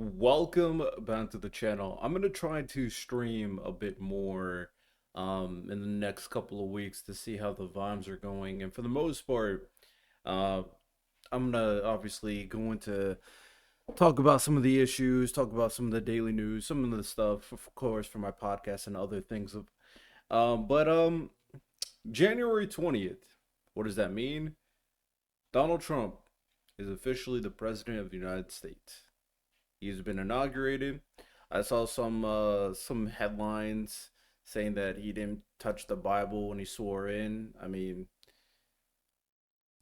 Welcome back to the channel. I'm gonna try to stream a bit more in the next couple of weeks to see how the vibes are going. And for the most part, uh I'm gonna obviously go into talk about some of the issues, talk about some of the daily news, some of the stuff, of course, for my podcast and other things. But January 20th, what does that mean? Donald Trump is officially the president of the United States. He's been inaugurated. I saw some headlines saying that he didn't touch the Bible when he swore in. I mean,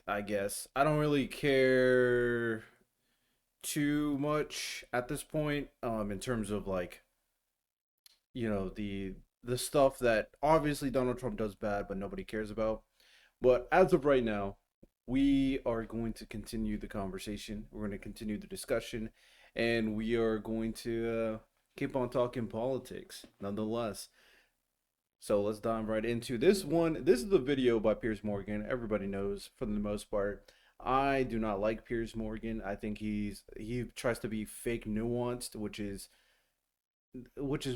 I guess I don't really care too much at this point in terms of like, the stuff that obviously Donald Trump does bad but nobody cares about. But as of right now, we are going to continue the conversation. We're going to continue the discussion, and we are going to keep on talking politics nonetheless. So let's dive right into this one. This is the video by Piers Morgan. Everybody knows for the most part. I do not like Piers Morgan. I think he tries to be fake nuanced, which is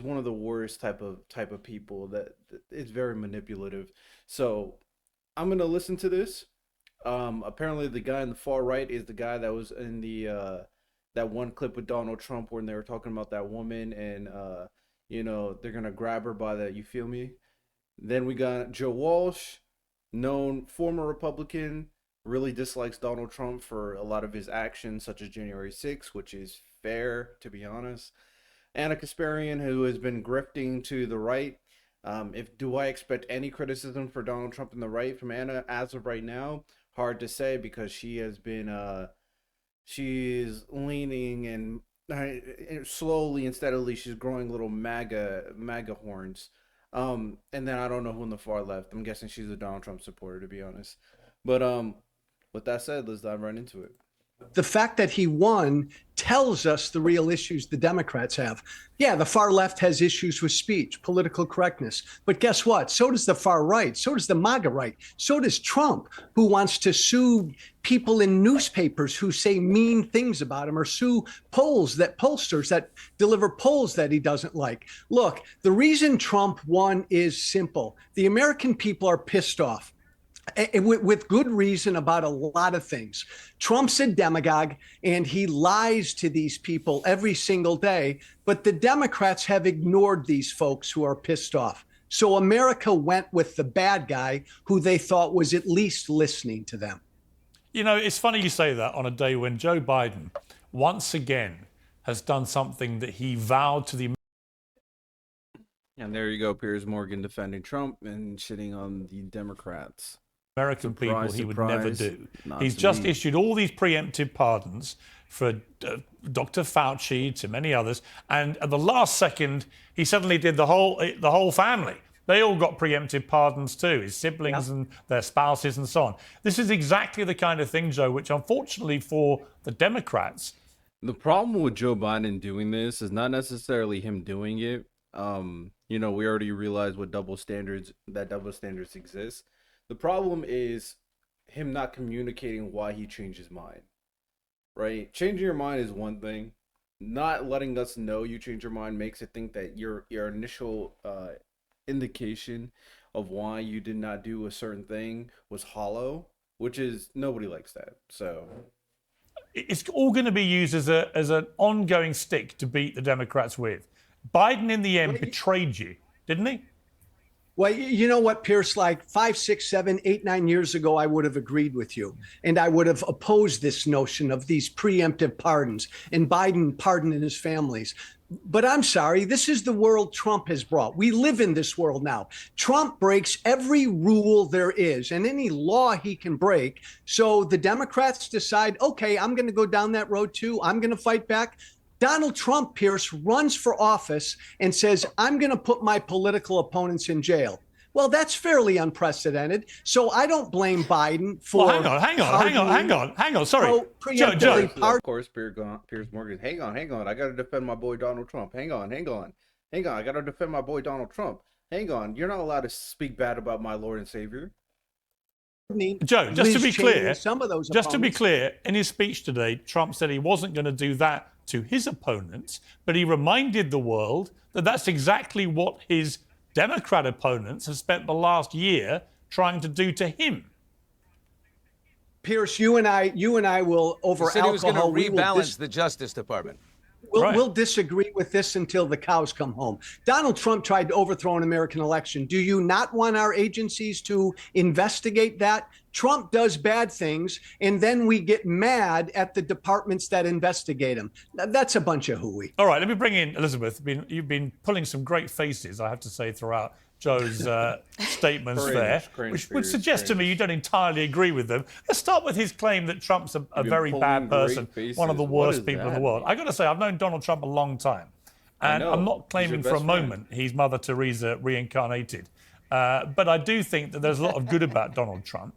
one of the worst type of people that it's very manipulative. So I'm gonna listen to this. Apparently the guy in the far right is the guy that was in the that one clip with Donald Trump when they were talking about that woman and they're gonna grab her by the, you feel me? Then we got Joe Walsh, known former Republican, really dislikes Donald Trump for a lot of his actions, such as January 6th, which is fair to be honest. Anna Kasparian, who has been grifting to the right. If do I expect any criticism for Donald Trump in the right from Anna as of right now? Hard to say because she has been she's leaning and slowly and steadily she's growing little MAGA horns. And then I don't know who in the far left. I'm guessing she's a Donald Trump supporter to be honest. But with that said, let's dive right into it. The fact that he won tells us the real issues the Democrats have. Yeah, the far left has issues with speech, political correctness. But guess what? So does the far right. So does the MAGA right. So does Trump, who wants to sue people in newspapers who say mean things about him or sue pollsters that deliver polls that he doesn't like. Look, the reason Trump won is simple. The American people are pissed off with good reason about a lot of things. Trump's a demagogue and he lies to these people every single day, but the Democrats have ignored these folks who are pissed off. So America went with the bad guy who they thought was at least listening to them. You know, it's funny you say that on a day when Joe Biden once again has done something that he vowed to the And there you go, Piers Morgan defending Trump and shitting on the Democrats. American people he would never do. He's just me. issued all these preemptive pardons for Dr. Fauci, to many others, and at the last second, he suddenly did the whole family. They all got preemptive pardons too, his siblings and their spouses and so on. This is exactly the kind of thing, Joe, which unfortunately for the Democrats. The problem with Joe Biden doing this is not necessarily him doing it. We already realize what double standards exist. The problem is him not communicating why he changed his mind. Right? Changing your mind is one thing. Not letting us know you changed your mind makes it think that your initial indication of why you did not do a certain thing was hollow, which is nobody likes that. So it's all going to be used as an ongoing stick to beat the Democrats with. Biden in the end betrayed you, didn't he? Well, you know what, Pierce, like 5, 6, 7, 8, 9 years ago, I would have agreed with you. And I would have opposed this notion of these preemptive pardons and Biden pardoning his families. But I'm sorry, this is the world Trump has brought. We live in this world now. Trump breaks every rule there is and any law he can break. So the Democrats decide, okay, I'm going to go down that road too. I'm going to fight back. Donald Trump, Pierce, runs for office and says, I'm going to put my political opponents in jail. Well, that's fairly unprecedented. So I don't blame Biden for. Well, hang on. Sorry. Joe. Of course, Piers Morgan. Hang on. I got to defend my boy Donald Trump. Hang on. I got to defend my boy Donald Trump. Hang on. You're not allowed to speak bad about my Lord and Savior. Joe, just to Liz be Cheney, clear, some of those just to be opponents. clear, in his speech today, Trump said he wasn't going to do that to his opponents, but he reminded the world that that's exactly what his Democrat opponents have spent the last year trying to do to him. Pierce, you and I will over He said he was going to alcohol. rebalance the Justice Department. We'll disagree with this until the cows come home. Donald Trump tried to overthrow an American election. Do you not want our agencies to investigate that? Trump does bad things, and then we get mad at the departments that investigate him. That's a bunch of hooey. All right, let me bring in Elizabeth. You've been pulling some great faces, I have to say, throughout Joe's statements there, which would suggest to me you don't entirely agree with them. Let's start with his claim that Trump's a very bad person, one of the worst people in the world. I've got to say, I've known Donald Trump a long time, and I'm not claiming for a moment he's Mother Teresa reincarnated. But I do think that there's a lot of good about Donald Trump.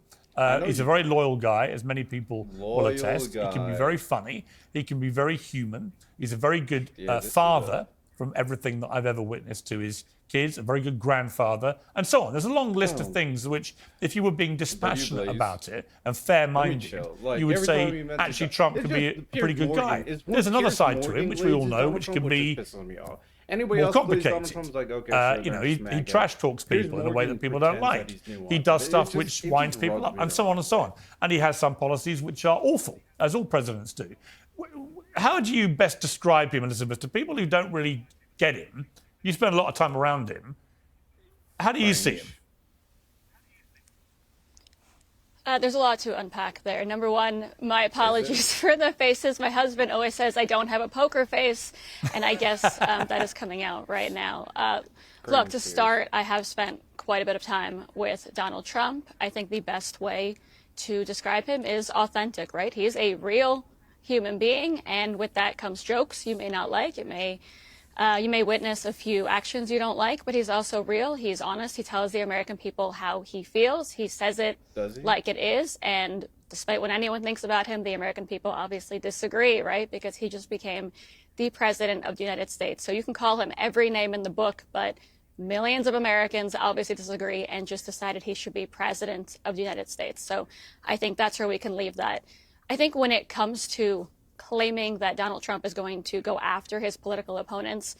He's a very loyal guy, as many people will attest. He can be very funny. He can be very human. He's a very good father, from everything that I've ever witnessed, to his kids, a very good grandfather, and so on. There's a long list of things which, if you were being dispassionate about it and fair-minded, you would say, actually, Trump could be a pretty good guy. There's another side to him, which we all know, which can be more complicated. Like, okay, you know, he trash talks people in a way that people don't like. He does stuff which winds people up, and so on and so on. And he has some policies which are awful, as all presidents do. How do you best describe him, Elizabeth, to people who don't really get him? You spend a lot of time around him. How do you see him? There's a lot to unpack there. Number one, my apologies for the faces. My husband always says I don't have a poker face, and I guess that is coming out right now. Look, to start, I have spent quite a bit of time with Donald Trump. I think the best way to describe him is authentic, right? He is a real human being, and with that comes jokes you may not like. You may witness a few actions you don't like, but he's also real. He's honest. He tells the American people how he feels. He says it like it is. And despite what anyone thinks about him, the American people obviously disagree, right? Because he just became the president of the United States. So you can call him every name in the book, but millions of Americans obviously disagree and just decided he should be president of the United States. So I think that's where we can leave that. I think when it comes to claiming that Donald Trump is going to go after his political opponents,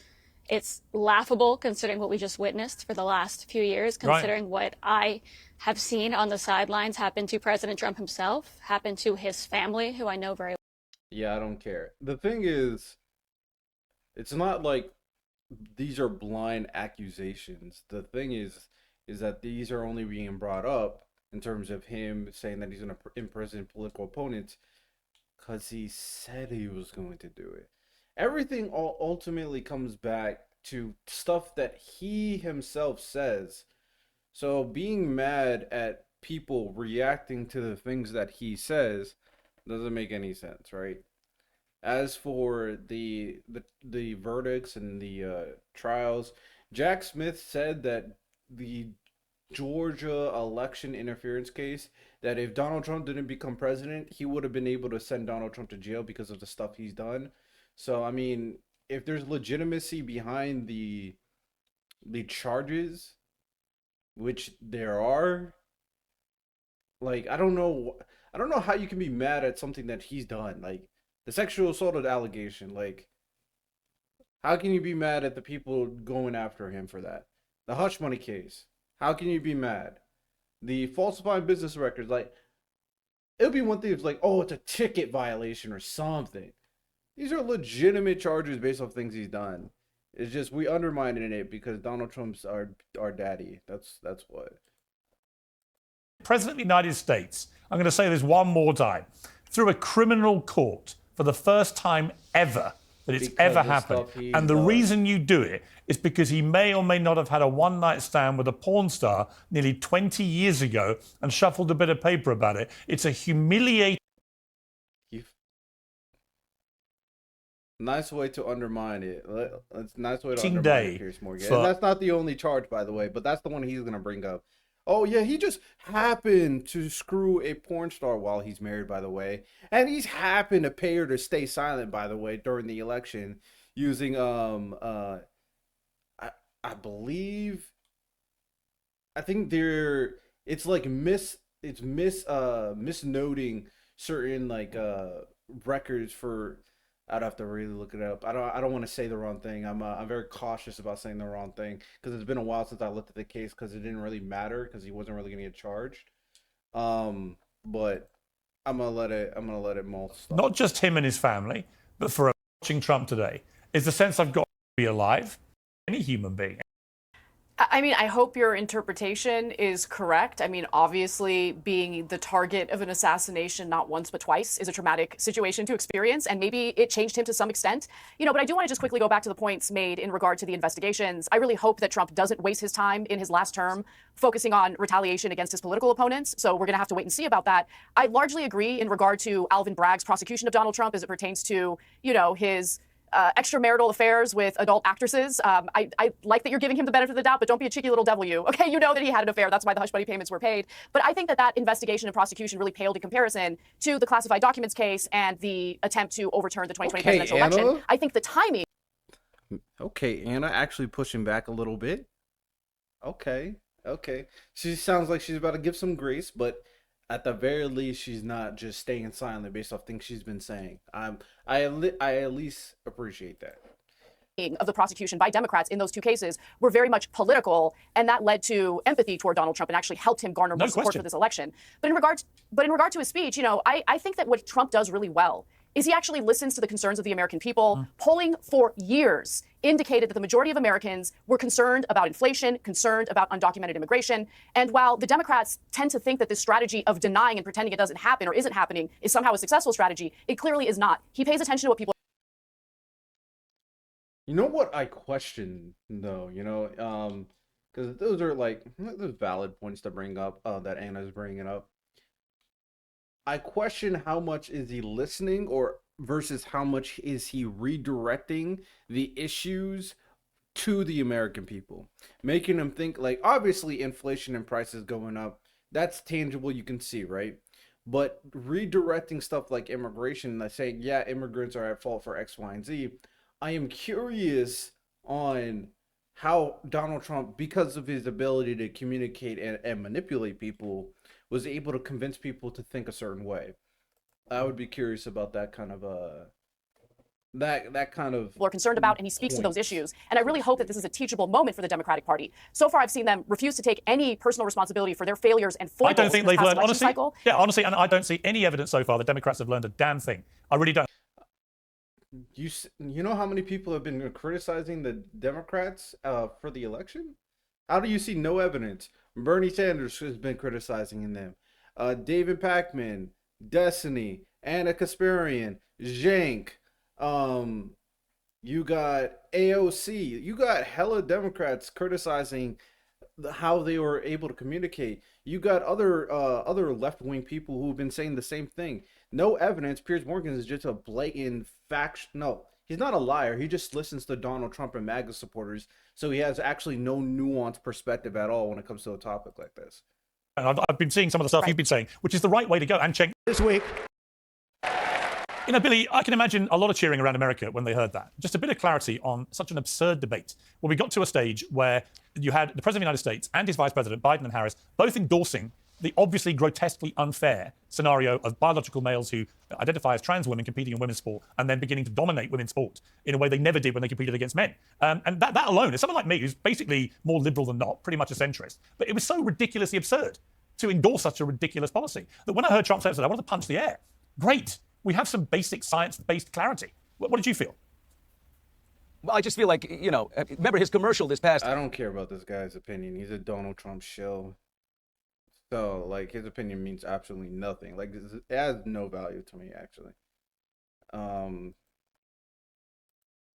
it's laughable considering what we just witnessed for the last few years, considering what I have seen on the sidelines happen to President Trump himself, happen to his family, who I know very well. Yeah, I don't care. The thing is, it's not like these are blind accusations. The thing is that these are only being brought up in terms of him saying that he's going to imprison political opponents because he said he was going to do it. Everything ultimately comes back to stuff that he himself says. So being mad at people reacting to the things that he says doesn't make any sense, right? As for the verdicts and the trials, Jack Smith said that the Georgia election interference case, that if Donald Trump didn't become president, he would have been able to send Donald Trump to jail because of the stuff he's done. So, I mean, if there's legitimacy behind the charges, which there are, like, I don't know how you can be mad at something that he's done. Like, the sexual assault allegation, like, how can you be mad at the people going after him for that? The hush money case, how can you be mad? The falsifying business records, like, it would be one thing if it's like, oh, it's a ticket violation or something. These are legitimate charges based off things he's done. It's just we undermining it because Donald Trump's our daddy. That's what. President of the United States, I'm going to say this one more time, through a criminal court for the first time ever that it's ever happened. And the reason you do it is because he may or may not have had a one-night stand with a porn star nearly 20 years ago and shuffled a bit of paper about it. It's a humiliating... Nice way to undermine it. It's a nice way to undermine Piers Morgan. And that's not the only charge, by the way, but that's the one he's going to bring up. Oh, yeah, he just happened to screw a porn star while he's married, by the way. And he's happened to pay her to stay silent, by the way, during the election using, I believe, it's like it's misnoting certain like records for. I'd have to really look it up. I don't want to say the wrong thing. I'm very cautious about saying the wrong thing because it's been a while since I looked at the case because it didn't really matter because he wasn't really gonna get charged. But I'm gonna let it molt stuff. Not just him and his family, but for watching Trump today, is the sense I've got to be alive. Any human being. I mean, I hope your interpretation is correct. I mean, obviously, being the target of an assassination not once but twice is a traumatic situation to experience, and maybe it changed him to some extent. But I do want to just quickly go back to the points made in regard to the investigations. I really hope that Trump doesn't waste his time in his last term focusing on retaliation against his political opponents. So we're going to have to wait and see about that. I largely agree in regard to Alvin Bragg's prosecution of Donald Trump as it pertains to, his extramarital affairs with adult actresses. I like that you're giving him the benefit of the doubt, but don't be a cheeky little devil, you. Okay, you know that he had an affair. That's why the hush money payments were paid. But I think that investigation and prosecution really paled in comparison to the classified documents case and the attempt to overturn the 2020 presidential election. I think the timing. Okay, Anna actually pushing back a little bit. Okay. She sounds like she's about to give some grace, but at the very least, she's not just staying silent based off things she's been saying. I at least appreciate that. Of the prosecution by Democrats in those two cases were very much political, and that led to empathy toward Donald Trump and actually helped him garner more support for this election. But in regard to his speech, I think that what Trump does really well is he actually listens to the concerns of the American people. Polling for years indicated that the majority of Americans were concerned about inflation, concerned about undocumented immigration. And while the Democrats tend to think that this strategy of denying and pretending it doesn't happen or isn't happening is somehow a successful strategy, it clearly is not. He pays attention to what people. You know what I question though, because those are those valid points to bring up that Anna's bringing up. I question how much is he listening or versus how much is he redirecting the issues to the American people, making them think obviously inflation and prices going up, that's tangible, you can see, right? But redirecting stuff like immigration, like saying, yeah, immigrants are at fault for X, Y, and Z. I am curious on how Donald Trump, because of his ability to communicate and manipulate people, was able to convince people to think a certain way. I would be curious about that kind of People are concerned about, and he speaks to those issues. And I really hope that this is a teachable moment for the Democratic Party. So far, I've seen them refuse to take any personal responsibility for their failures and foibles. I don't think they've learned, honestly. Cycle. Yeah, honestly, and I don't see any evidence so far the Democrats have learned a damn thing. I really don't. You know how many people have been criticizing the Democrats for the election? How do you see no evidence? Bernie Sanders has been criticizing them. David Pakman, Destiny, Anna Kasparian, Zhank. You got AOC. You got hella Democrats criticizing how they were able to communicate. You got other left-wing people who've been saying the same thing. No evidence. Piers Morgan is just a blatant fact. No, he's not a liar. He just listens to Donald Trump and MAGA supporters, so he has actually no nuanced perspective at all when it comes to a topic like this. And I've been seeing some of the stuff you've been saying, which is the right way to go. And Cenk, This week. Billy, I can imagine a lot of cheering around America when they heard that. Just a bit of clarity on such an absurd debate. Well, we got to a stage where you had the President of the United States and his Vice President, Biden and Harris, both endorsing the obviously grotesquely unfair scenario of biological males who identify as trans women competing in women's sport and then beginning to dominate women's sport in a way they never did when they competed against men. And that alone is someone like me who's basically more liberal than not, pretty much a centrist. But it was so ridiculously absurd to endorse such a ridiculous policy that when I heard Trump say it, I wanted to punch the air. Great. We have some basic science-based clarity. What did you feel? Well, I just feel like, remember his commercial this past. I don't care about this guy's opinion. He's a Donald Trump shill. So, his opinion means absolutely nothing. It has no value to me, actually.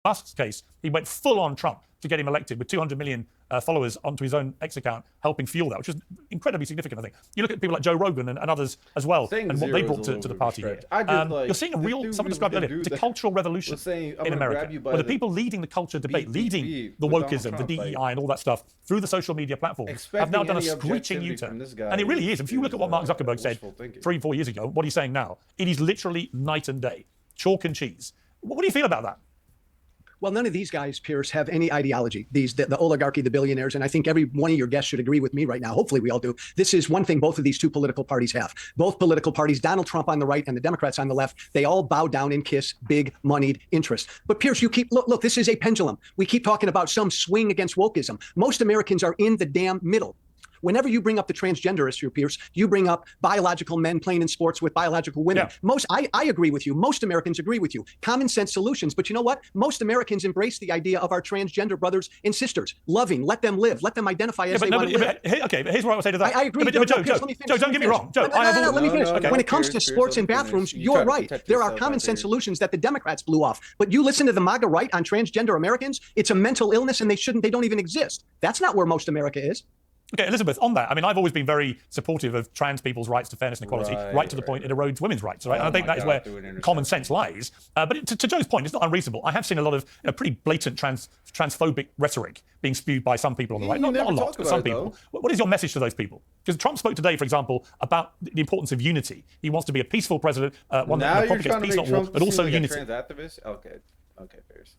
Musk's case, he went full on Trump to get him elected with 200 million followers onto his own X account, helping fuel that, which is incredibly significant, I think. You look at people like Joe Rogan and others as well, Saying and what they brought to the party here. You're seeing a real, someone described it earlier, the cultural revolution in America, where the people leading the culture debate, leading the wokeism, the DEI and all that stuff through the social media platforms, have now done a screeching U-turn. And it really is. If you look at what Mark Zuckerberg said 3-4 years ago, what he's saying now, it is literally night and day, chalk and cheese. What do you feel about that? Well, none of these guys, Piers, have any ideology. The oligarchy, the billionaires, and I think every one of your guests should agree with me right now. Hopefully we all do. This is one thing both of these two political parties have. Both political parties, Donald Trump on the right and the Democrats on the left, they all bow down and kiss big moneyed interests. But Piers, you keep, look, this is a pendulum. We keep talking about some swing against wokeism. Most Americans are in the damn middle. Whenever you bring up the transgender issue, Pierce, you bring up biological men playing in sports with biological women. Yeah. I agree with you. Most Americans agree with you. Common sense solutions. But you know what? Most Americans embrace the idea of our transgender brothers and sisters. Loving, let them live, let them identify as they want to live. Okay, but here's what I would say to that. I agree. But Joe, don't get me wrong. Joe, let me finish. When it comes to sports and bathrooms, you're right. There are common sense solutions that the Democrats blew off. But you listen to the MAGA right on transgender Americans, it's a mental illness and they don't even exist. That's not where most America is. Okay, Elizabeth, on that, I mean, I've always been very supportive of trans people's rights to fairness and equality, right to the point it erodes women's rights, right? And I think that is where common sense lies. But to Joe's point, it's not unreasonable. I have seen a lot of pretty blatant transphobic rhetoric being spewed by some people on the right. Not a lot, but some people. What is your message to those people? Because Trump spoke today, for example, about the importance of unity. He wants to be a peaceful president, one that propagates peace, not war, but also unity. Trans activist? Okay, Piers.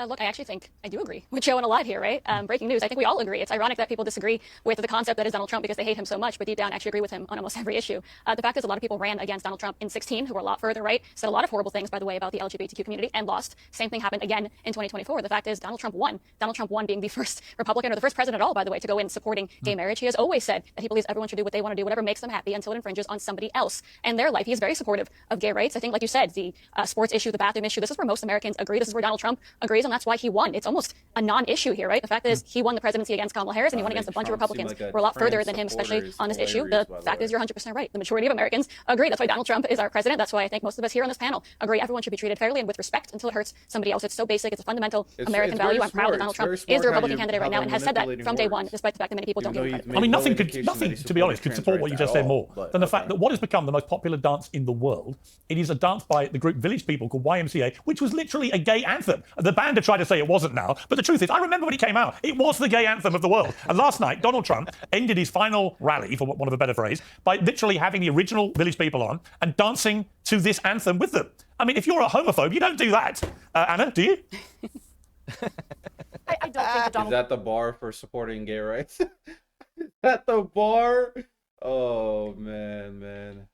Look, I actually think I do agree with Joe and a lot here, right? Breaking news. I think we all agree. It's ironic that people disagree with the concept that is Donald Trump because they hate him so much, but deep down actually agree with him on almost every issue. The fact is a lot of people ran against Donald Trump in 2016 who were a lot further right, said a lot of horrible things, by the way, about the LGBTQ community and lost. Same thing happened again in 2024. The fact is Donald Trump won. Donald Trump won being the first Republican or the first president at all, by the way, to go in supporting gay marriage. He has always said that he believes everyone should do what they want to do, whatever makes them happy until it infringes on somebody else and their life. He is very supportive of gay rights. I think, like you said, the sports issue, the bathroom issue, this is where most Americans agree. This is where Donald Trump agrees, and that's why he won. It's almost a non-issue here, right? The fact is he won the presidency against Kamala Harris and he won against a bunch of Republicans who are a lot further than him, especially on this issue. The fact is you're 100% right. The majority of Americans agree. That's why Donald Trump is our president. That's why I think most of us here on this panel agree everyone should be treated fairly and with respect until it hurts somebody else. It's so basic. It's a fundamental American value. I'm proud that Donald Trump is the Republican candidate right now and has said that from day one, despite the fact that many people don't give him credit. I mean, nothing, to be honest, could support what you just said more than the fact that what has become the most popular dance in the world, it is a dance by the group Village People called YMCA, which was literally a gay anthem. The band have tried to say it wasn't now, but the truth is, I remember when it came out, it was the gay anthem of the world. And last night, Donald Trump ended his final rally, for want of a better phrase, by literally having the original Village People on and dancing to this anthem with them. I mean, if you're a homophobe, you don't do that. Anna, do you? I don't think that Donald... Is that the bar for supporting gay rights? Is that the bar? Oh, man.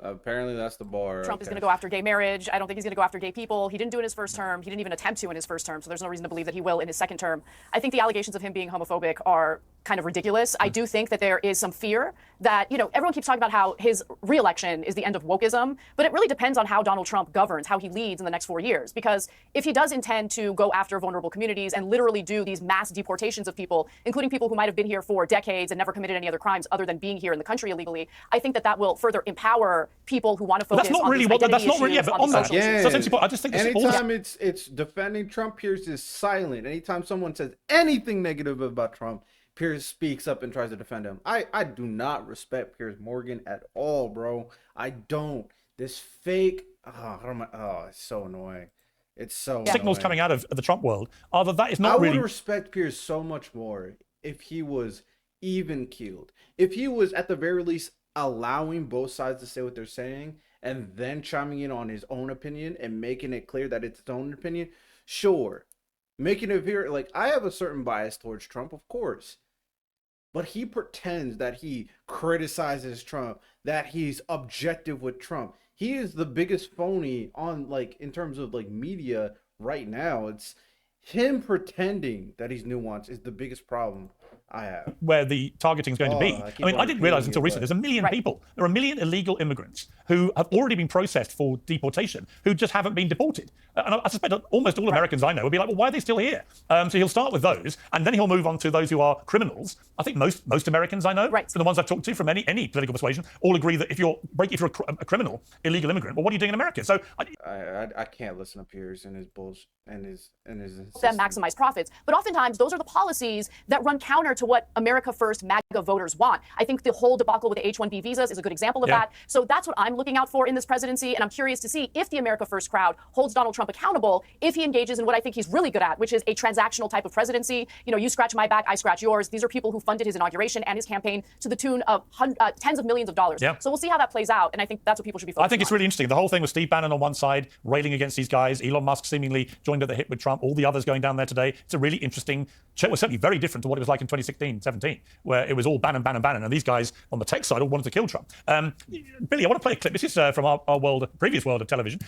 Apparently that's the bar. Trump is going to go after gay marriage. I don't think he's going to go after gay people. He didn't do it in his first term. He didn't even attempt to in his first term, so there's no reason to believe that he will in his second term. I think the allegations of him being homophobic are kind of ridiculous. I do think that there is some fear that, everyone keeps talking about how his re-election is the end of wokeism, but it really depends on how Donald Trump governs, how he leads in the next 4 years. Because if he does intend to go after vulnerable communities and literally do these mass deportations of people, including people who might have been here for decades and never committed any other crimes other than being here in the country illegally, I think that will further empower people who want to focus on these identity issues, but on on that, social issues. so essentially, I just think anytime it's defending Trump, Piers is silent. Anytime someone says anything negative about Trump, Piers speaks up and tries to defend him. I do not respect Piers Morgan at all, bro. I don't. This fake, it's so annoying. It's so signals annoying. Coming out of the Trump world are that is not really... I would respect Piers so much more if he was even keeled. If he was at the very least allowing both sides to say what they're saying and then chiming in on his own opinion and making it clear that it's his own opinion. Sure. Making it very, I have a certain bias towards Trump, of course. But he pretends that he criticizes Trump, that he's objective with Trump. He is the biggest phony on, in terms of, media right now. It's him pretending that he's nuanced is the biggest problem I have. Where the targeting is going to be. I didn't realize until recently, there's a million people. There are a million illegal immigrants who have already been processed for deportation, who just haven't been deported. And I suspect that almost all Americans I know would be like, well, why are they still here? So he'll start with those, and then he'll move on to those who are criminals. I think most Americans I know, from the ones I've talked to from any political persuasion, all agree that if you're a criminal, illegal immigrant, well, what are you doing in America? So I can't listen to Piers and his bullshit and his them maximize profits. But oftentimes, those are the policies that run counter to what America First MAGA voters want. I think the whole debacle with the H-1B visas is a good example of that. So that's what I'm looking out for in this presidency. And I'm curious to see if the America First crowd holds Donald Trump accountable, if he engages in what I think he's really good at, which is a transactional type of presidency. You know, you scratch my back, I scratch yours. These are people who funded his inauguration and his campaign to the tune of tens of millions of dollars. So we'll see how that plays out. And I think that's what people should be focusing on. I think it's really interesting. The whole thing with Steve Bannon on one side, railing against these guys, Elon Musk seemingly joined at the hip with Trump, all the others going down there today. It's a really interesting, well, certainly very different to what it was like in 2016, 17, where it was all Bannon, Bannon, Bannon. And these guys on the tech side all wanted to kill Trump. Billy, I want to play a clip. This is from our world, previous world of television.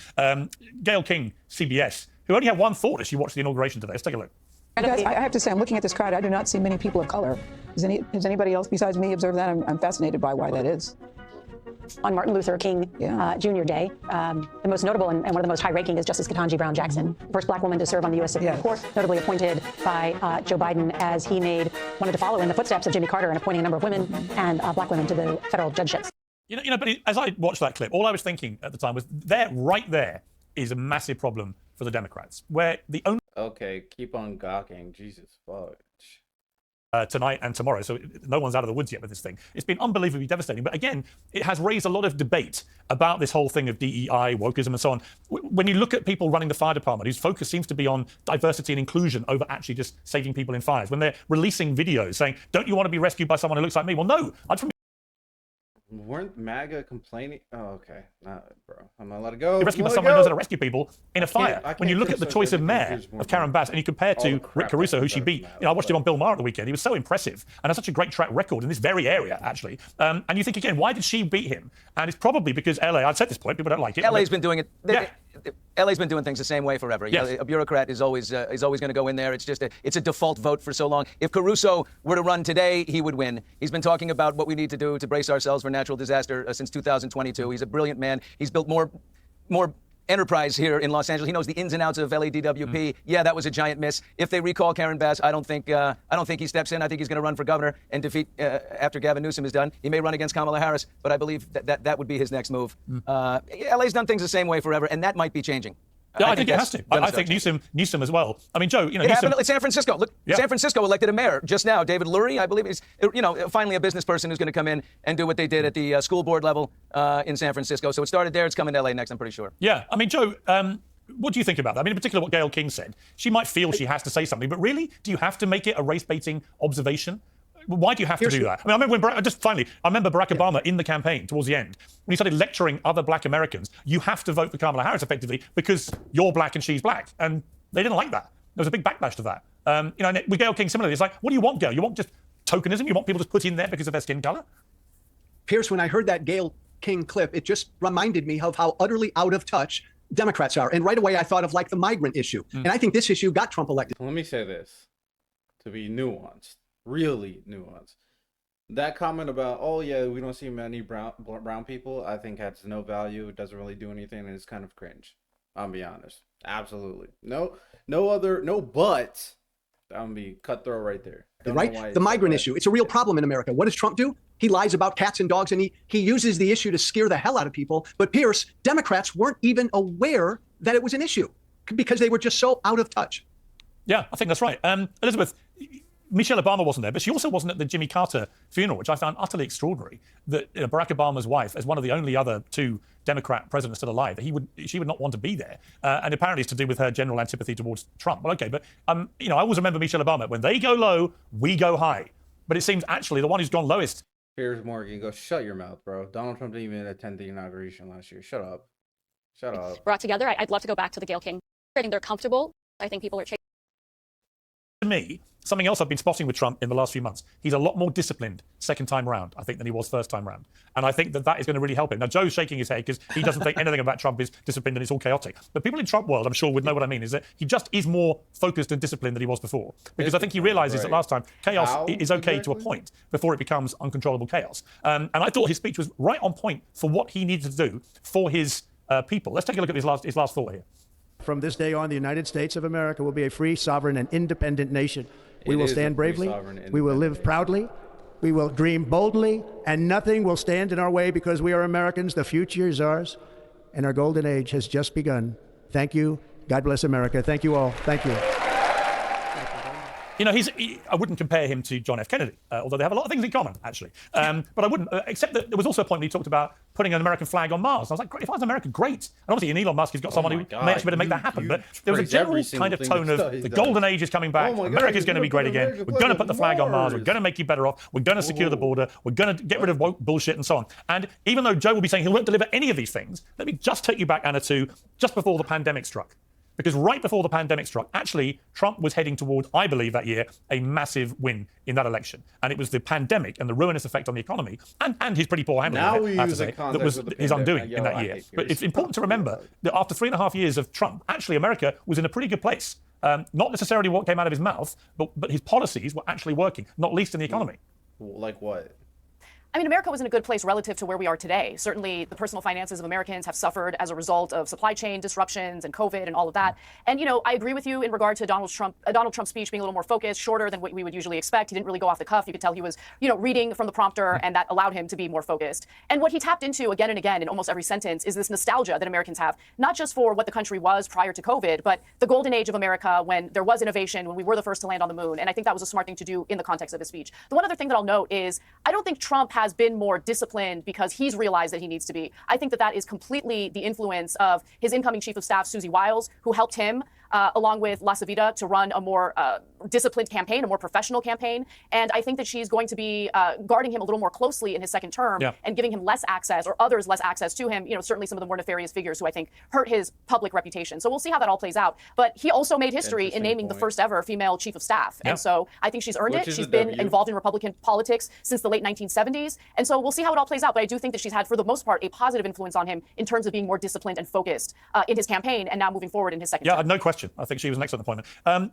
Gayle King, CBS, who only had one thought as she watched the inauguration today. Let's take a look. Guys, I have to say, I'm looking at this crowd. I do not see many people of color. Has anybody else besides me observed that? I'm fascinated by why that is. On Martin Luther King Jr. Day, the most notable and one of the most high-ranking is Justice Ketanji Brown Jackson, first black woman to serve on the U.S. Supreme Court, notably appointed by Joe Biden as he wanted to follow in the footsteps of Jimmy Carter and appointing a number of women and black women to the federal judgeships. You know, but as I watched that clip, all I was thinking at the time was right there is a massive problem for the Democrats, where the only Okay, keep on gawking. Jesus fuck. tonight and tomorrow, so no one's out of the woods yet with this thing. It's been unbelievably devastating. But again, it has raised a lot of debate about this whole thing of DEI, wokeism, and so on. When you look at people running the fire department, whose focus seems to be on diversity and inclusion over actually just saving people in fires, when they're releasing videos saying, "Don't you want to be rescued by someone who looks like me?" Well, no, I'd from Weren't MAGA complaining? Oh, okay. Nah, bro. I'm not allowed to go. rescued by someone who knows how to rescue people in a fire. I can't When you look at the choice of mayor criticize of Karen Bass and you compare to Rick Caruso, who she beat, I watched him on Bill Maher at the weekend. He was so impressive and has such a great track record in this very area, actually. And you think again, why did she beat him? And it's probably because LA. I've said this point, people don't like it. LA's been doing it. LA's been doing things the same way forever. Yes. You know, a bureaucrat is always going to go in there. It's just it's a default vote for so long. If Caruso were to run today, he would win. He's been talking about what we need to do to brace ourselves for natural disaster since 2022. He's a brilliant man. He's built more enterprise here in Los Angeles. He knows the ins and outs of LADWP. Yeah, that was a giant miss. If they recall Karen Bass, I don't think he steps in. I think he's going to run for governor and defeat after Gavin Newsom is done. He may run against Kamala Harris, but I believe that would be his next move. LA's done things the same way forever, and that might be changing. Yeah, I think it has to. I think Newsom as well. I mean, Joe, it happened in San Francisco. Look, San Francisco elected a mayor just now, David Lurie. I believe is finally a business person who's going to come in and do what they did at the school board level in San Francisco. So it started there. It's coming to LA next, I'm pretty sure. Yeah, I mean, Joe, what do you think about that? I mean, in particular, what Gayle King said. She might feel she has to say something, but really, do you have to make it a race-baiting observation? Why do you have to do that? I mean, I remember I remember Barack Obama in the campaign towards the end, when he started lecturing other black Americans, you have to vote for Kamala Harris effectively because you're black and she's black. And they didn't like that. There was a big backlash to that. And with Gayle King, similarly, it's like, what do you want, Gayle? You want just tokenism? You want people to put in there because of their skin color? Piers, when I heard that Gayle King clip, it just reminded me of how utterly out of touch Democrats are. And right away, I thought of like the migrant issue. And I think this issue got Trump elected. Let me say this to be nuanced. Really nuanced. That comment about, oh yeah, we don't see many brown people, I think has no value. It doesn't really do anything, and it's kind of cringe. I'll be honest. Absolutely. No buts. That would be cutthroat right there. Right? The migrant issue. It's a real problem in America. What does Trump do? He lies about cats and dogs, and he uses the issue to scare the hell out of people. But Piers, Democrats weren't even aware that it was an issue because they were just so out of touch. Yeah, I think that's right. Elizabeth, Michelle Obama wasn't there, but she also wasn't at the Jimmy Carter funeral, which I found utterly extraordinary. That Barack Obama's wife, as one of the only other two Democrat presidents still alive, she would not want to be there. And apparently it's to do with her general antipathy towards Trump. Well, okay, but I always remember Michelle Obama. When they go low, we go high. But it seems actually the one who's gone lowest. Piers Morgan, go shut your mouth, bro. Donald Trump didn't even attend the inauguration last year. Shut up. Shut up. Brought together, I'd love to go back to the Gayle King. I think they're comfortable. I think people are chasing. To me, something else I've been spotting with Trump in the last few months, he's a lot more disciplined second time round, I think, than he was first time round. And I think that is going to really help him. Now, Joe's shaking his head because he doesn't think anything about Trump is disciplined and it's all chaotic. But people in Trump world, I'm sure, would know what I mean, is that he just is more focused and disciplined than he was before. Because I think he realizes that last time, chaos is okay to a point before it becomes uncontrollable chaos. And I thought his speech was right on point for what he needed to do for his people. Let's take a look at his last thought here. From this day on, the United States of America will be a free, sovereign, and independent nation. We will stand bravely, we will live proudly, we will dream boldly, and nothing will stand in our way because we are Americans. The future is ours, and our golden age has just begun. Thank you. God bless America. Thank you all. Thank you. I wouldn't compare him to John F. Kennedy, although they have a lot of things in common, actually. But I wouldn't, except that there was also a point when he talked about putting an American flag on Mars. I was like, if I was American, great. And obviously, in Elon Musk, he's got someone who may actually be able to make that happen. But there was a general kind of tone of the golden age is coming back. America's going to be great again. We're going to put the flag on Mars. We're going to make you better off. We're going to secure the border. We're going to get rid of woke bullshit and so on. And even though Joe will be saying he won't deliver any of these things, let me just take you back, Anna, to just before the pandemic struck. Because right before the pandemic struck, actually, Trump was heading toward, I believe, that year, a massive win in that election. And it was the pandemic and the ruinous effect on the economy and his pretty poor handling of it, I have to say, that was his undoing in that year. But it's important to remember that after 3.5 years of Trump, actually, America was in a pretty good place. Not necessarily what came out of his mouth, but his policies were actually working, not least in the economy. Like what? I mean, America was in a good place relative to where we are today. Certainly, the personal finances of Americans have suffered as a result of supply chain disruptions and COVID and all of that. And, I agree with you in regard to Donald Trump's speech being a little more focused, shorter than what we would usually expect. He didn't really go off the cuff. You could tell he was, reading from the prompter, and that allowed him to be more focused. And what he tapped into again and again in almost every sentence is this nostalgia that Americans have, not just for what the country was prior to COVID, but the golden age of America when there was innovation, when we were the first to land on the moon. And I think that was a smart thing to do in the context of his speech. The one other thing that I'll note is I don't think Trump has been more disciplined because he's realized that he needs to be. I think that is completely the influence of his incoming chief of staff, Susie Wiles, who helped him along with La Savita to run a more disciplined campaign, a more professional campaign. And I think that she's going to be guarding him a little more closely in his second term and giving him less access or others less access to him, certainly some of the more nefarious figures who I think hurt his public reputation. So we'll see how that all plays out. But he also made history in naming the first ever female chief of staff. And so I think she's earned it. She's been involved in Republican politics since the late 1970s. And so we'll see how it all plays out. But I do think that she's had, for the most part, a positive influence on him in terms of being more disciplined and focused in his campaign and now moving forward in his second term. Yeah, no question. I think she was an excellent appointment.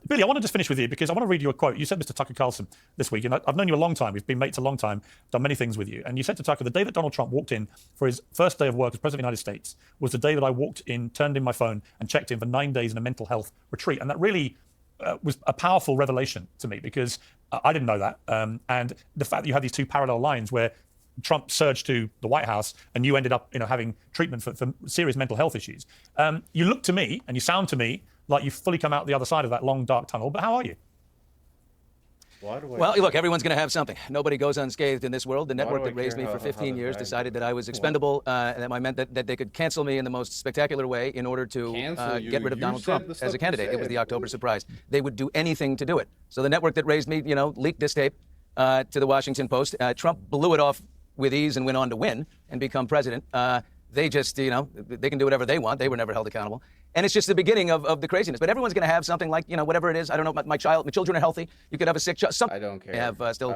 Billy, I want to just finish with you because I want to read you a quote. You said Mr. Tucker Carlson this week, and I've known you a long time. We've been mates a long time, done many things with you. And you said to Tucker, the day that Donald Trump walked in for his first day of work as President of the United States was the day that I walked in, turned in my phone, and checked in for 9 days in a mental health retreat. And that really was a powerful revelation to me because I didn't know that. And the fact that you had these two parallel lines where Trump surged to the White House and you ended up having treatment for serious mental health issues. You look to me and you sound to me like you've fully come out the other side of that long, dark tunnel. But how are you? Well, look, everyone's going to have something. Nobody goes unscathed in this world. The network that raised me for 15 years decided that I was expendable, and that meant that they could cancel me in the most spectacular way in order to get rid of Donald Trump as a candidate. It was the October surprise. They would do anything to do it. So the network that raised me, leaked this tape to the Washington Post. Trump blew it off with ease and went on to win and become president. They just, they can do whatever they want. They were never held accountable. And it's just the beginning of the craziness. But everyone's going to have something like, whatever it is. I don't know, my children are healthy. You could have a sick child. I don't care. Have still.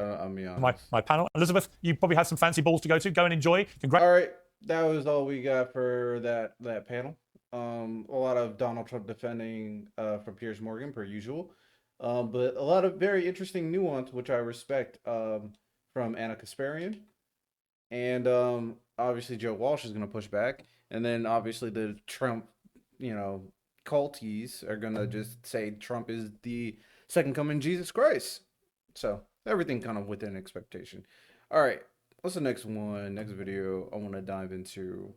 My panel. Elizabeth, you probably had some fancy balls to go to. Go and enjoy. All right. That was all we got for that panel. A lot of Donald Trump defending from Piers Morgan, per usual. But a lot of very interesting nuance, which I respect, from Anna Kasparian. And obviously Joe Walsh is going to push back. And then obviously the Trump, culties are going to just say Trump is the second coming of Jesus Christ. So everything kind of within expectation. All right. What's the next one? Next video I want to dive into